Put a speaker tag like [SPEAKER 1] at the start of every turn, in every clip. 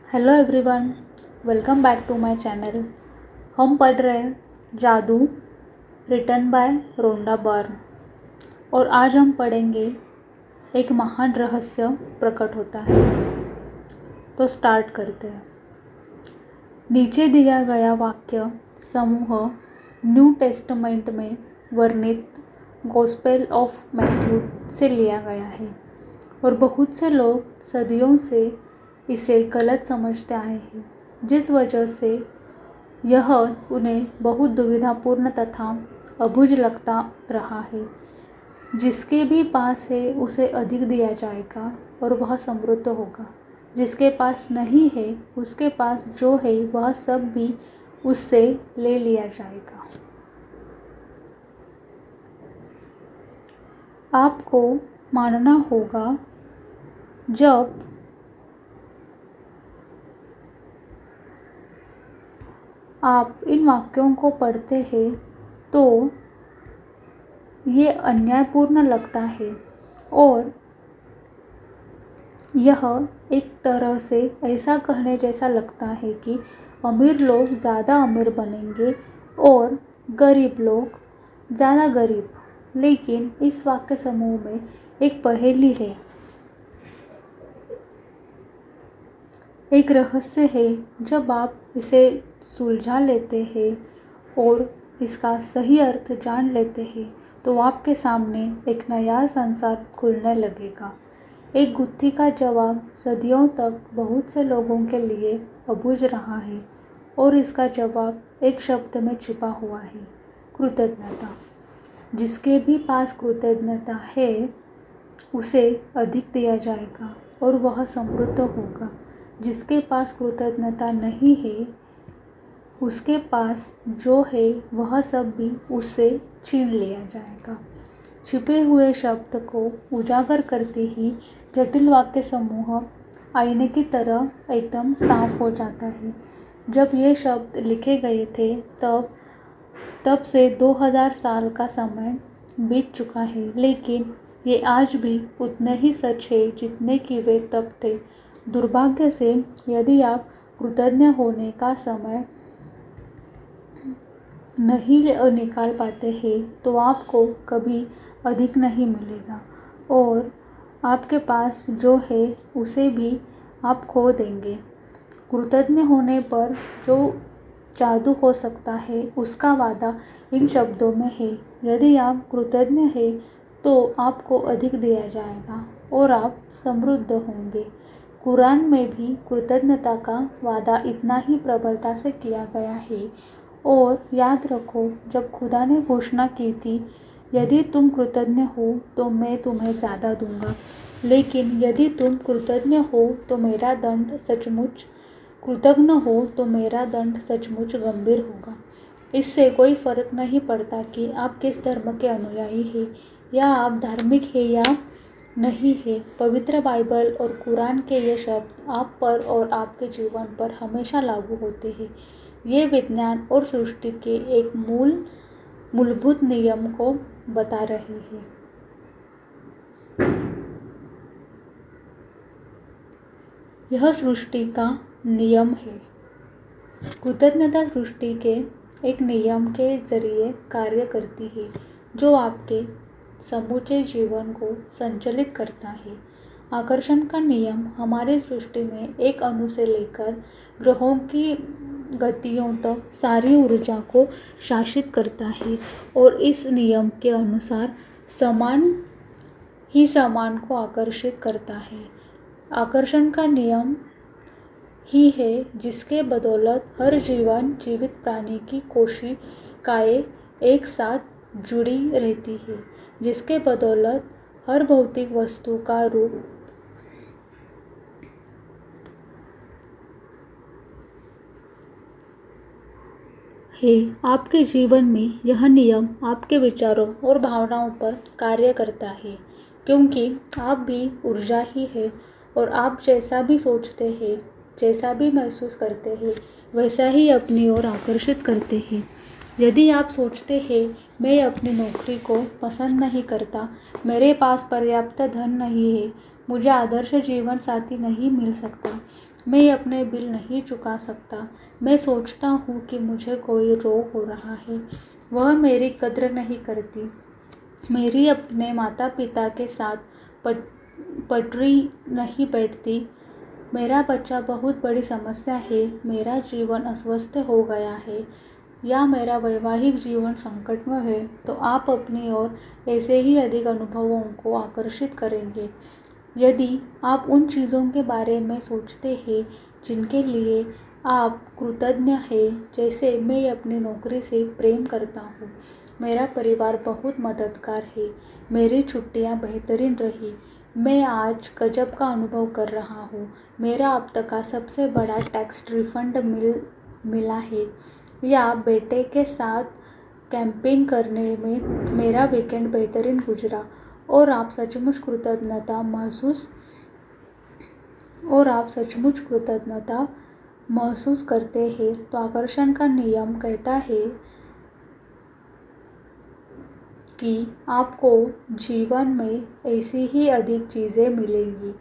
[SPEAKER 1] Hello everyone, welcome back to my channel. हम पढ़ रहे हैं जादू रिटन बाय रोंडा बर्न और आज हम पढ़ेंगे एक महान रहस्य प्रकट होता है। तो स्टार्ट करते हैं। नीचे दिया गया वाक्य समूह न्यू टेस्टमेंट में वर्णित गॉस्पेल ऑफ मैथ्यू से लिया गया है और बहुत से लोग सदियों से इसे गलत समझते आए हैं, जिस वजह से यह उन्हें बहुत दुविधापूर्ण तथा अबूझ लगता रहा है। जिसके भी पास है उसे अधिक दिया जाएगा और वह समृद्ध होगा। जिसके पास नहीं है उसके पास जो है वह सब भी उससे ले लिया जाएगा। आपको मानना होगा जब आप इन वाक्यों को पढ़ते हैं तो ये अन्यायपूर्ण लगता है और यह एक तरह से ऐसा कहने जैसा लगता है कि अमीर लोग ज़्यादा अमीर बनेंगे और गरीब लोग ज़्यादा गरीब। लेकिन इस वाक्य समूह में एक पहेली है, एक रहस्य है। जब आप इसे सुलझा लेते हैं और इसका सही अर्थ जान लेते हैं तो आपके सामने एक नया संसार खुलने लगेगा। एक गुत्थी का जवाब सदियों तक बहुत से लोगों के लिए अबूझ रहा है और इसका जवाब एक शब्द में छिपा हुआ है, कृतज्ञता। जिसके भी पास कृतज्ञता है उसे अधिक दिया जाएगा और वह समृद्ध होगा। जिसके पास कृतज्ञता नहीं है उसके पास जो है वह सब भी उससे छीन लिया जाएगा। छिपे हुए शब्द को उजागर करते ही जटिल वाक्य समूह आईने की तरह एकदम साफ हो जाता है। जब ये शब्द लिखे गए थे तब से 2000 साल का समय बीत चुका है, लेकिन ये आज भी उतने ही सच है जितने कि वे तब थे। दुर्भाग्य से यदि आप कृतज्ञ होने का समय नहीं निकाल पाते हैं तो आपको कभी अधिक नहीं मिलेगा और आपके पास जो है उसे भी आप खो देंगे। कृतज्ञ होने पर जो जादू हो सकता है उसका वादा इन शब्दों में है। यदि आप कृतज्ञ हैं तो आपको अधिक दिया जाएगा और आप समृद्ध होंगे। कुरान में भी कृतज्ञता का वादा इतना ही प्रबलता से किया गया है। और याद रखो, जब खुदा ने घोषणा की थी, यदि तुम कृतज्ञ हो तो मैं तुम्हें ज़्यादा दूंगा, लेकिन यदि तुम कृतज्ञ हो तो मेरा दंड सचमुच कृतज्ञ हो तो मेरा दंड सचमुच गंभीर होगा। इससे कोई फर्क नहीं पड़ता कि आप किस धर्म के अनुयायी हैं या आप धार्मिक हैं या नहीं है। पवित्र बाइबल और कुरान के ये शब्द आप पर और आपके जीवन पर हमेशा लागू होते हैं। ये विज्ञान और सृष्टि के एक मूलभूत नियम को बता रहे हैं। यह सृष्टि का नियम है। कृतज्ञता सृष्टि के एक नियम के जरिए कार्य करती है जो आपके समूचे जीवन को संचालित करता है। आकर्षण का नियम हमारी सृष्टि में एक अणु से लेकर ग्रहों की गतियों तक सारी ऊर्जा को शासित करता है और इस नियम के अनुसार सामान को आकर्षित करता है। आकर्षण का नियम ही है जिसके बदौलत हर जीवित प्राणी की कोशिकाएं एक साथ जुड़ी रहती है, जिसके बदौलत हर भौतिक वस्तु का रूप है। आपके जीवन में यह नियम आपके विचारों और भावनाओं पर कार्य करता है, क्योंकि आप भी ऊर्जा ही है और आप जैसा भी सोचते हैं, जैसा भी महसूस करते हैं, वैसा ही अपनी ओर आकर्षित करते हैं। यदि आप सोचते हैं मैं अपनी नौकरी को पसंद नहीं करता, मेरे पास पर्याप्त धन नहीं है, मुझे आदर्श जीवन साथी नहीं मिल सकता, मैं अपने बिल नहीं चुका सकता। मैं सोचता हूँ कि मुझे कोई रोग हो रहा है। वह मेरी कद्र नहीं करती। मेरी अपने माता पिता के साथ पटरी नहीं बैठती। मेरा बच्चा बहुत बड़ी समस्या है। मेरा जीवन अस्वस्थ हो गया है या मेरा वैवाहिक जीवन संकट में है, तो आप अपनी ओर ऐसे ही अधिक अनुभवों को आकर्षित करेंगे। यदि आप उन चीज़ों के बारे में सोचते हैं जिनके लिए आप कृतज्ञ हैं, जैसे मैं अपनी नौकरी से प्रेम करता हूँ, मेरा परिवार बहुत मददगार है, मेरी छुट्टियाँ बेहतरीन रही, मैं आज गजब का अनुभव कर रहा हूँ, मेरा अब तक का सबसे बड़ा टैक्स रिफंड मिला है, या बेटे के साथ कैंपिंग करने में मेरा वीकेंड बेहतरीन गुजरा, और आप सचमुच कृतज्ञता महसूस करते हैं, तो आकर्षण का नियम कहता है कि आपको जीवन में ऐसी ही अधिक चीज़ें मिलेंगी।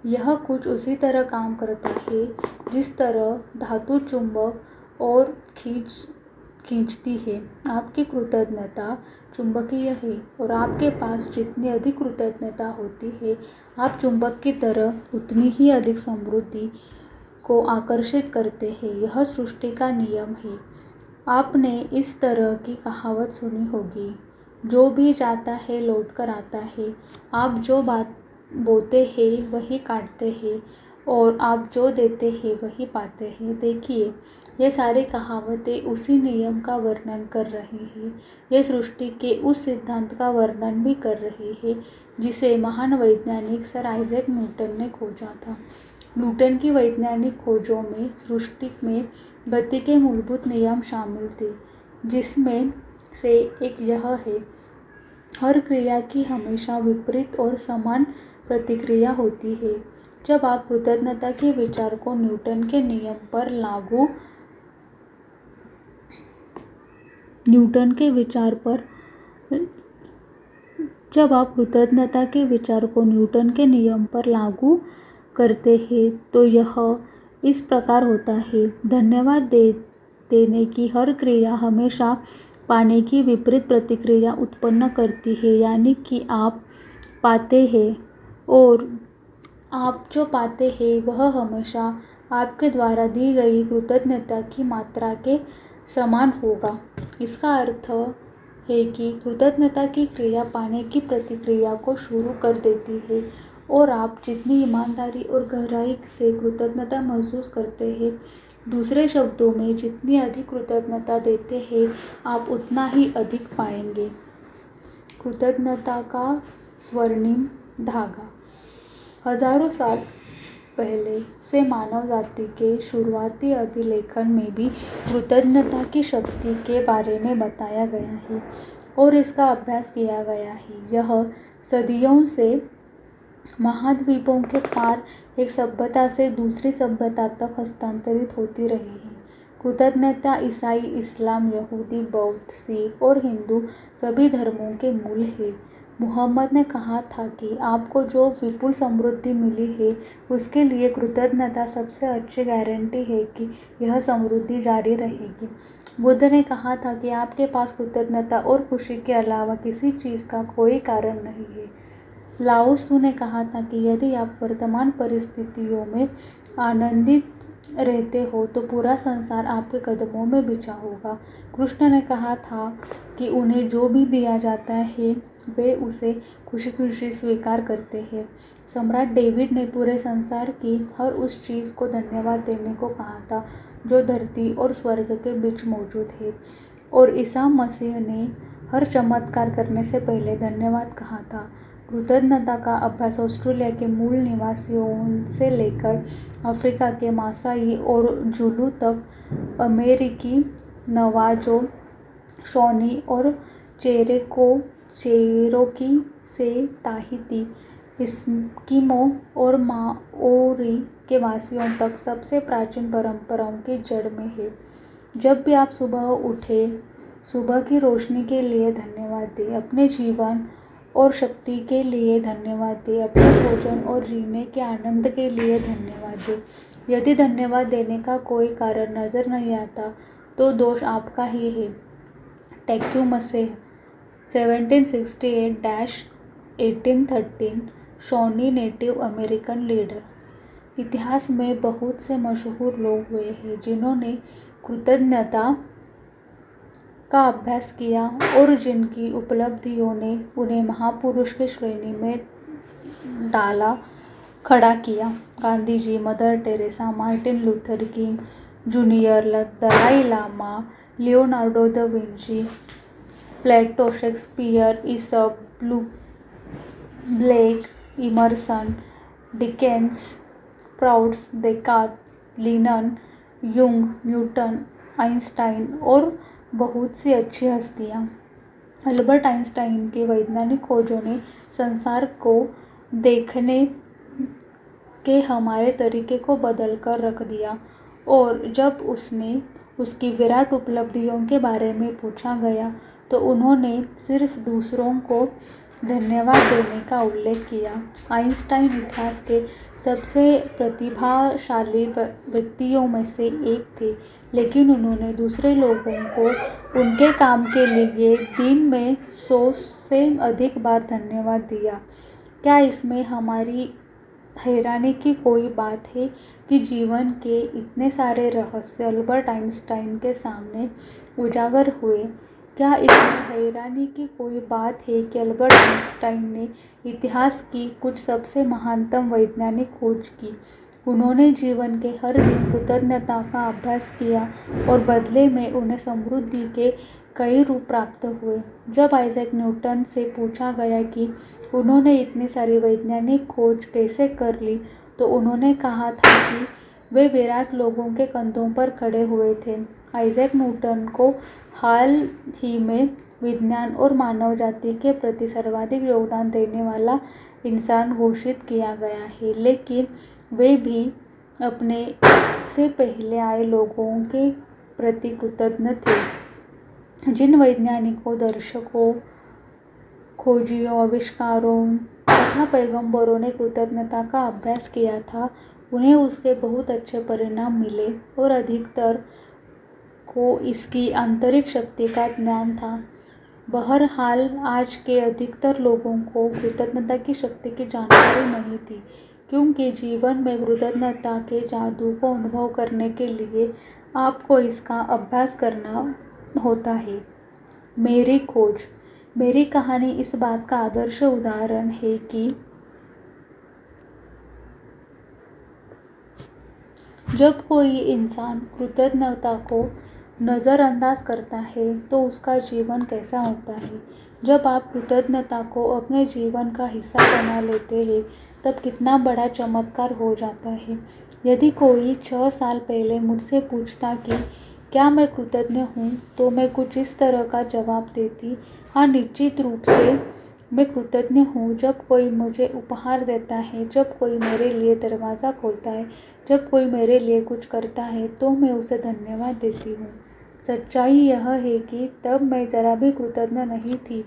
[SPEAKER 1] यह कुछ उसी तरह काम करता है जिस तरह धातु चुंबक और खींचती है। आपकी कृतज्ञता चुंबकीय है, और आपके पास जितनी अधिक कृतज्ञता होती है, आप चुंबक की तरह उतनी ही अधिक समृद्धि को आकर्षित करते हैं। यह सृष्टि का नियम है। आपने इस तरह की कहावत सुनी होगी, जो भी जाता है लौट कर आता है। आप जो बात बोते हैं वही काटते हैं, और आप जो देते हैं वही पाते हैं। देखिए, ये सारी कहावतें उसी नियम का वर्णन कर रही हैं। ये सृष्टि के उस सिद्धांत का वर्णन भी कर रही है जिसे महान वैज्ञानिक सर आइजैक न्यूटन ने खोजा था। न्यूटन की वैज्ञानिक खोजों में सृष्टि में गति के मूलभूत नियम शामिल थे, जिसमें से एक यह है, हर क्रिया की हमेशा विपरीत और समान प्रतिक्रिया होती है। जब आप कृतज्ञता के विचार को न्यूटन के नियम पर लागू करते हैं तो यह इस प्रकार होता है। धन्यवाद देने की हर क्रिया हमेशा पाने की विपरीत प्रतिक्रिया उत्पन्न करती है, यानी कि आप पाते हैं और आप जो पाते हैं वह हमेशा आपके द्वारा दी गई कृतज्ञता की मात्रा के समान होगा। इसका अर्थ है कि कृतज्ञता की क्रिया पाने की प्रतिक्रिया को शुरू कर देती है, और आप जितनी ईमानदारी और गहराई से कृतज्ञता महसूस करते हैं, दूसरे शब्दों में जितनी अधिक कृतज्ञता देते हैं, आप उतना ही अधिक पाएंगे। कृतज्ञता का स्वर्णिम धागा। हजारों साल पहले से मानव जाति के शुरुआती अभिलेखन में भी कृतज्ञता की शक्ति के बारे में बताया गया है और इसका अभ्यास किया गया है। यह सदियों से महाद्वीपों के पार एक सभ्यता से दूसरी सभ्यता तक हस्तांतरित होती रही है। कृतज्ञता ईसाई, इस्लाम, यहूदी, बौद्ध, सिख और हिंदू सभी धर्मों के मूल है। मुहम्मद ने कहा था कि आपको जो विपुल समृद्धि मिली है उसके लिए कृतज्ञता सबसे अच्छी गारंटी है कि यह समृद्धि जारी रहेगी। बुद्ध ने कहा था कि आपके पास कृतज्ञता और खुशी के अलावा किसी चीज़ का कोई कारण नहीं है। लाओ त्सु ने कहा था कि यदि आप वर्तमान परिस्थितियों में आनंदित रहते हो तो पूरा संसार आपके कदमों में बिछा होगा। कृष्ण ने कहा था कि उन्हें जो भी दिया जाता है वे उसे खुशी खुशी स्वीकार करते हैं। सम्राट डेविड ने पूरे संसार की हर उस चीज़ को धन्यवाद देने को कहा था जो धरती और स्वर्ग के बीच मौजूद है, और ईसा मसीह ने हर चमत्कार करने से पहले धन्यवाद कहा था। कृतज्ञता का अभ्यास ऑस्ट्रेलिया के मूल निवासियों से लेकर अफ्रीका के मासाई और जुलू तक, अमेरिकी नवाजो, शोनी और चेरोकी से ताहिती, एस्किमो और माओरी के वासियों तक सबसे प्राचीन परंपराओं की जड़ में है। जब भी आप सुबह उठे, सुबह की रोशनी के लिए धन्यवाद दें, अपने जीवन और शक्ति के लिए धन्यवाद दें, अपने भोजन और जीने के आनंद के लिए धन्यवाद दें। यदि धन्यवाद देने का कोई कारण नज़र नहीं आता तो दोष आपका ही है। टैक्यू मसेह 1768-1813 शॉनी नेटिव अमेरिकन लीडर। इतिहास में बहुत से मशहूर लोग हुए हैं जिन्होंने कृतज्ञता का अभ्यास किया और जिनकी उपलब्धियों ने उन्हें महापुरुष की श्रेणी में खड़ा किया। Gandhi ji, Mother Teresa, Martin Luther King Junior, Dalai Lama, Leonardo da Vinci, Plato, Shakespeare, Aesop, Blake, Emerson, Dickens, Proust, Descartes, Linnaeus, Jung, Newton, Einstein और बहुत सी अच्छी हस्तियाँ। अल्बर्ट आइंस्टाइन की वैज्ञानिक खोजों ने संसार को देखने के हमारे तरीके को बदल कर रख दिया और जब उसकी विराट उपलब्धियों के बारे में पूछा गया तो उन्होंने सिर्फ दूसरों को धन्यवाद देने का उल्लेख किया। आइंस्टाइन इतिहास के सबसे प्रतिभाशाली व्यक्तियों में से एक थे, लेकिन उन्होंने दूसरे लोगों को उनके काम के लिए दिन में 100 से अधिक बार धन्यवाद दिया। क्या इसमें हमारी हैरानी की कोई बात है कि जीवन के इतने सारे रहस्य अल्बर्ट आइंस्टाइन के सामने उजागर हुए? क्या इसमें हैरानी की कोई बात है कि अल्बर्ट आइंस्टाइन ने इतिहास की कुछ सबसे महानतम वैज्ञानिक खोज की? उन्होंने जीवन के हर दिन कृतज्ञता का अभ्यास किया और बदले में उन्हें समृद्धि के कई रूप प्राप्त हुए। जब आइजैक न्यूटन से पूछा गया कि उन्होंने इतनी सारी वैज्ञानिक खोज कैसे कर ली तो उन्होंने कहा था कि वे विराट लोगों के कंधों पर खड़े हुए थे। आइजैक न्यूटन को हाल ही में विज्ञान और मानव जाति के प्रति सर्वाधिक योगदान देने वाला इंसान घोषित किया गया है, लेकिन वे भी अपने से पहले आए लोगों के प्रति कृतज्ञ थे। जिन वैज्ञानिकों, दर्शकों, खोजियों, आविष्कारों तथा पैगंबरों ने कृतज्ञता का अभ्यास किया था, उन्हें उसके बहुत अच्छे परिणाम मिले और अधिकतर को इसकी आंतरिक शक्ति का ज्ञान था। बहरहाल आज के अधिकतर लोगों को कृतज्ञता की शक्ति की जानकारी नहीं थी, क्योंकि जीवन में कृतज्ञता के जादू को अनुभव करने के लिए आपको इसका अभ्यास करना होता है। मेरी खोज, मेरी कहानी इस बात का आदर्श उदाहरण है कि जब कोई इंसान कृतज्ञता को नज़रअंदाज करता है तो उसका जीवन कैसा होता है। जब आप कृतज्ञता को अपने जीवन का हिस्सा बना लेते हैं तब कितना बड़ा चमत्कार हो जाता है। यदि कोई 6 साल पहले मुझसे पूछता कि क्या मैं कृतज्ञ हूँ, तो मैं कुछ इस तरह का जवाब देती, हाँ, निश्चित रूप से मैं कृतज्ञ हूँ। जब कोई मुझे उपहार देता है, जब कोई मेरे लिए दरवाज़ा खोलता है, जब कोई मेरे लिए कुछ करता है तो मैं उसे धन्यवाद देती हूँ। सच्चाई यह है कि तब मैं ज़रा भी कृतज्ञ नहीं थी।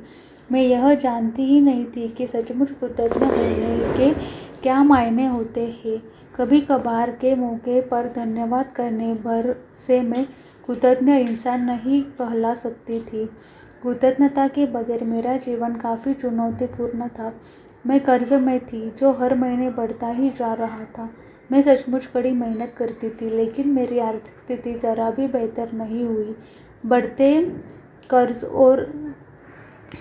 [SPEAKER 1] मैं यह जानती ही नहीं थी कि सचमुच कृतज्ञ होने के क्या मायने होते हैं। कभी कभार के मौके पर धन्यवाद करने भर से मैं कृतज्ञ इंसान नहीं कहला सकती थी। कृतज्ञता के बगैर मेरा जीवन काफ़ी चुनौतीपूर्ण था। मैं कर्ज में थी जो हर महीने बढ़ता ही जा रहा था। मैं सचमुच कड़ी मेहनत करती थी, लेकिन मेरी आर्थिक स्थिति ज़रा भी बेहतर नहीं हुई। बढ़ते कर्ज और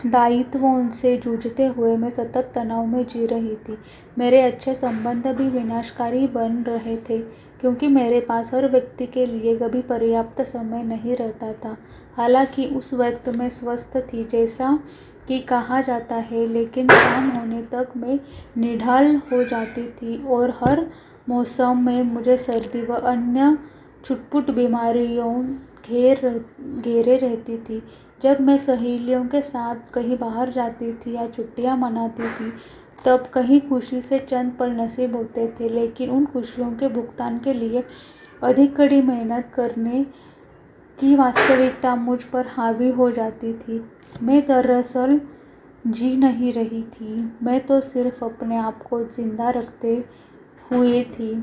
[SPEAKER 1] दायित्वों से जूझते हुए मैं सतत तनाव में जी रही थी। मेरे अच्छे संबंध भी विनाशकारी बन रहे थे, क्योंकि मेरे पास हर व्यक्ति के लिए कभी पर्याप्त समय नहीं रहता था। हालांकि उस वक्त मैं स्वस्थ थी, जैसा कि कहा जाता है, लेकिन शाम होने तक मैं निढाल हो जाती थी और हर मौसम में मुझे सर्दी व अन्य छुटपुट बीमारियों घेरे रहती थी। जब मैं सहेलियों के साथ कहीं बाहर जाती थी या छुट्टियां मनाती थी तब कहीं खुशी से चंद पल नसीब होते थे, लेकिन उन खुशियों के भुगतान के लिए अधिक कड़ी मेहनत करने की वास्तविकता मुझ पर हावी हो जाती थी। मैं दरअसल जी नहीं रही थी, मैं तो सिर्फ अपने आप को जिंदा रखते हुए थी।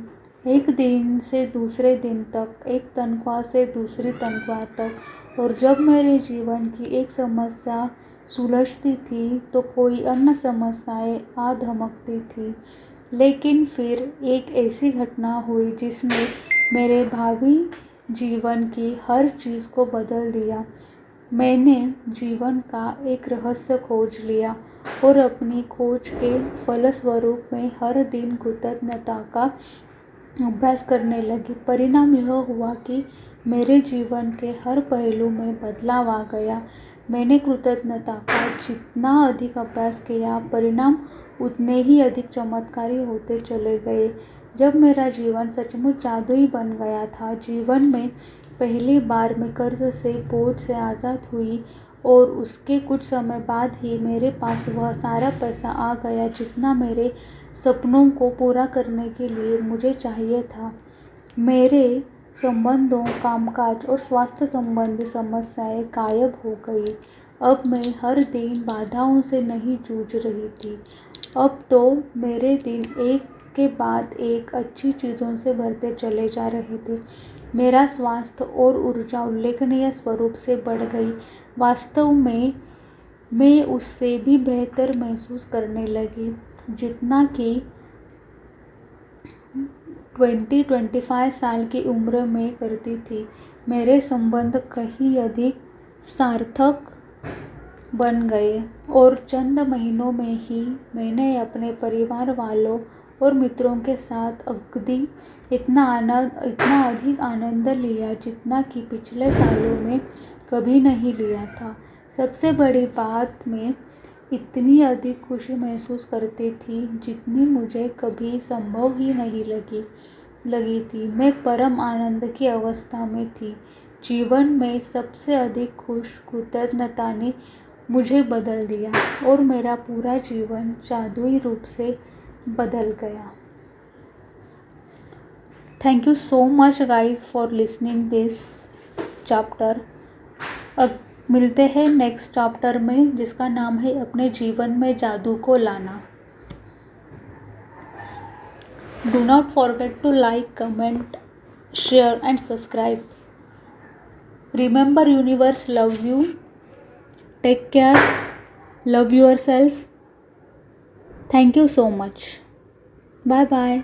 [SPEAKER 1] एक दिन से दूसरे दिन तक, एक तनख्वाह से दूसरी तनख्वाह तक। और जब मेरे जीवन की एक समस्या सुलझती थी तो कोई अन्य समस्याएं आ धमकती थी। लेकिन फिर एक ऐसी घटना हुई जिसने मेरे भावी जीवन की हर चीज़ को बदल दिया। मैंने जीवन का एक रहस्य खोज लिया और अपनी खोज के फलस्वरूप मैं हर दिन कृतज्ञता का अभ्यास करने लगी। परिणाम यह हुआ कि मेरे जीवन के हर पहलू में बदलाव आ गया। मैंने कृतज्ञता का जितना अधिक अभ्यास किया, परिणाम उतने ही अधिक चमत्कारी होते चले गए। जब मेरा जीवन सचमुच जादुई बन गया था, जीवन में पहली बार मैं कर्ज से, बोझ से आज़ाद हुई और उसके कुछ समय बाद ही मेरे पास वह सारा पैसा आ गया जितना मेरे सपनों को पूरा करने के लिए मुझे चाहिए था। मेरे संबंधों, कामकाज और स्वास्थ्य संबंधी समस्याएं गायब हो गई। अब मैं हर दिन बाधाओं से नहीं जूझ रही थी। अब तो मेरे दिन एक के बाद एक अच्छी चीज़ों से भरते चले जा रहे थे। मेरा स्वास्थ्य और ऊर्जा उल्लेखनीय स्वरूप से बढ़ गई। वास्तव में मैं उससे भी बेहतर महसूस करने लगी जितना कि 20-25 साल की उम्र में करती थी। मेरे संबंध कहीं अधिक सार्थक बन गए और चंद महीनों में ही मैंने अपने परिवार वालों और मित्रों के साथ इतना अधिक आनंद लिया जितना कि पिछले सालों में कभी नहीं लिया था। सबसे बड़ी बात, मैं इतनी अधिक खुशी महसूस करती थी जितनी मुझे कभी संभव ही नहीं लगी थी। मैं परम आनंद की अवस्था में थी। जीवन में सबसे अधिक खुश कृतज्ञता ने मुझे बदल दिया और मेरा पूरा जीवन जादुई रूप से बदल गया। Thank you so much guys for listening this chapter. अब मिलते हैं नेक्स्ट चैप्टर में जिसका नाम है अपने जीवन में जादू को लाना। Do not forget to like, comment, share and subscribe. Remember, universe loves you. Take care. Love yourself. Thank you so much. Bye bye.